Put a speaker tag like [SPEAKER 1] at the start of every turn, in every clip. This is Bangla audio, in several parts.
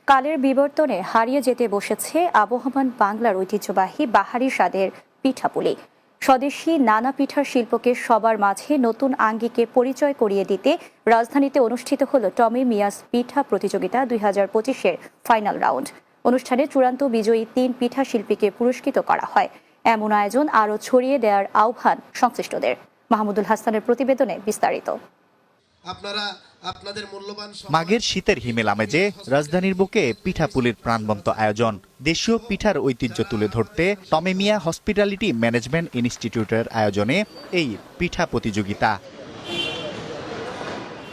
[SPEAKER 1] কালের বিবর্তনে হারিয়ে যেতে বসেছে আবহমান বাংলার ঐতিহ্যবাহী বাহারি স্বাদের পিঠাপুলি। স্বদেশি নানা পিঠার শিল্পকে সবার মাঝে নতুন আঙ্গিকে পরিচয় করিয়ে দিতে রাজধানীতে অনুষ্ঠিত হল টমি মিয়াস পিঠা প্রতিযোগিতা 2025-এর ফাইনাল রাউন্ড। অনুষ্ঠানে চূড়ান্ত বিজয়ী 3 পিঠা শিল্পীকে পুরস্কৃত করা হয়। এমন আয়োজন আরও ছড়িয়ে দেওয়ার আহ্বান সংশ্লিষ্টদের। মাহমুদুল হাসানের প্রতিবেদনে বিস্তারিত।
[SPEAKER 2] মাঘের শীতের হিমেল আমেজে রাজধানীর বুকে পিঠাপুলির প্রাণবন্ত আয়োজন। দেশীয় পিঠার ঐতিহ্য তুলে ধরতে টমি মিয়া হসপিটালিটি ম্যানেজমেন্ট ইনস্টিটিউটের আয়োজনে এই পিঠা প্রতিযোগিতা।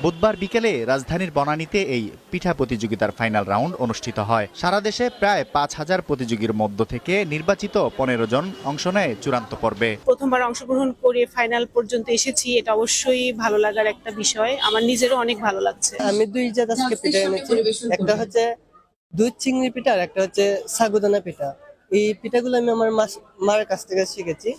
[SPEAKER 2] বুধবার বিকেলে রাজধানীর বনানীতে এই পিঠা প্রতিযোগিতার ফাইনাল রাউন্ড অনুষ্ঠিত হয়। সারা দেশে প্রায় 5,000 প্রতিযোগীর মধ্য থেকে নির্বাচিত 15 জন অংশ নেয় চূড়ান্ত পর্বে।
[SPEAKER 3] প্রথমবার অংশগ্রহণ করে ফাইনাল পর্যন্ত এসেছি, এটা অবশ্যই ভালো লাগার একটা বিষয়। আমার নিজেরও অনেক ভালো লাগছে।
[SPEAKER 4] আমি 2 জাত আজকে পিঠা এনেছি, একটা হচ্ছে দুধ চিংড়ি পিঠা আর একটা হচ্ছে সাগুদানা পিঠা। এই পিঠাগুলো আমি আমার মার কাছ থেকে শিখেছি।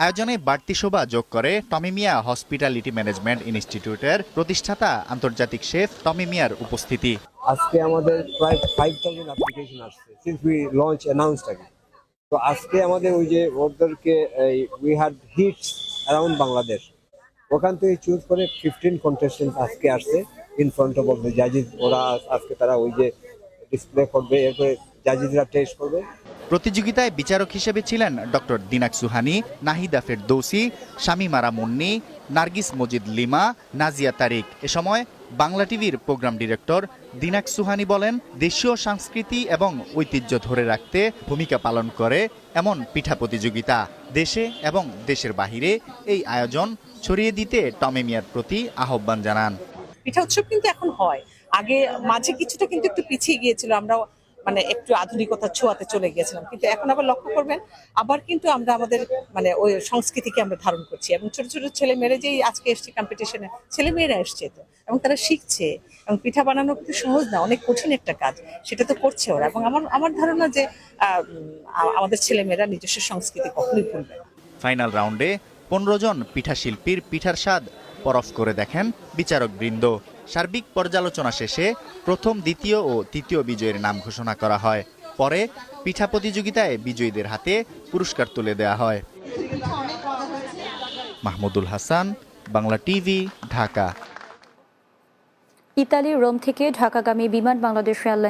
[SPEAKER 2] আয়োজনে বাড়তি শোভা যোগ করে টমি মিয়া হসপিটালিটি ম্যানেজমেন্ট ইনস্টিটিউটের প্রতিষ্ঠাতা আন্তর্জাতিক শেফ টমি মিয়ার উপস্থিতি।
[SPEAKER 5] আজকে আমাদের প্রায় 5,000 অ্যাপ্লিকেশন আসছে সিন্স উই লঞ্চ অ্যানাউন্সড আগে। তো আজকে আমাদের ওই যে ওদেরকে we had heats around Bangladesh, ওখান থেকে চুজ করে 15 কন্টেস্টেন্ট আজকে আসছে ইন ফ্রন্ট অফ দ্য জাজিস। ওরা আজকে তারা ওই যে ডিসপ্লে করবে, এরপরে জাজিসরা টেস্ট করবে।
[SPEAKER 2] প্রতিযোগিতায় বিচারক হিসেবে ছিলেন ডক্টর দিনাক সুহানি, নাহিদা ফেরদৌসি, শামিমারা মুন্নি, নার্গিস মজিদ লিমা, নাজিয়া তারিক। এ সময় বাংলা টিভির প্রোগ্রাম ডিরেক্টর দিনাক সুহানি বলেন, দেশীয় সংস্কৃতি এবং ঐতিহ্য ধরে রাখতে ভূমিকা পালন করে এমন পিঠা প্রতিযোগিতা। দেশে এবং দেশের বাহিরে এই আয়োজন ছড়িয়ে দিতে টমি মিয়ার প্রতি আহ্বান জানান।
[SPEAKER 3] পিঠা উৎসব কিন্তু এখন হয়, আগে মাঝে কিছুটা কিন্তু একটু পিছিয়ে গিয়েছিল, আমরা মানে একটু আধুনিকতার ছোঁয়াতে চলে গিয়েছিলাম, কিন্তু এখন আবার লক্ষ্য করবেন আবার কিন্তু আমরা আমাদের মানে ওই সংস্কৃতিকে আমরা ধারণ করছি। এবং ছোট ছোট ছেলে মেয়েরা যেই আজকে এসছে কম্পিটিশনে, ছেলে মেয়েরা এসছে তো, এবং তারা শিখছে। এবং পিঠা বানানো কিন্তু সহজ না, অনেক কঠিন একটা কাজ, সেটা তো করছে ওরা। এবং আমার ধারণা যে আমাদের ছেলে মেয়েরা নিজস্ব সংস্কৃতি কখনোই ভুলবে না।
[SPEAKER 2] ফাইনাল রাউন্ডে 15 জন পিঠা শিল্পীর পিঠার স্বাদ পরখ করে দেখেন বিচারক বৃন্দ। সার্বিক পর্যালোচনা শেষে প্রথম, দ্বিতীয় ও তৃতীয় বিজয়ীর নাম ঘোষণা করা হয়। পরে পিঠা প্রতিযোগিতায় বিজয়ীদের হাতে পুরস্কার তুলে দেওয়া হয়। মাহমুদুল হাসান, বাংলা টিভি, ঢাকা।
[SPEAKER 1] ইতালির রোম থেকে ঢাকাগামী বিমান বাংলাদেশ এয়ারলাইন্স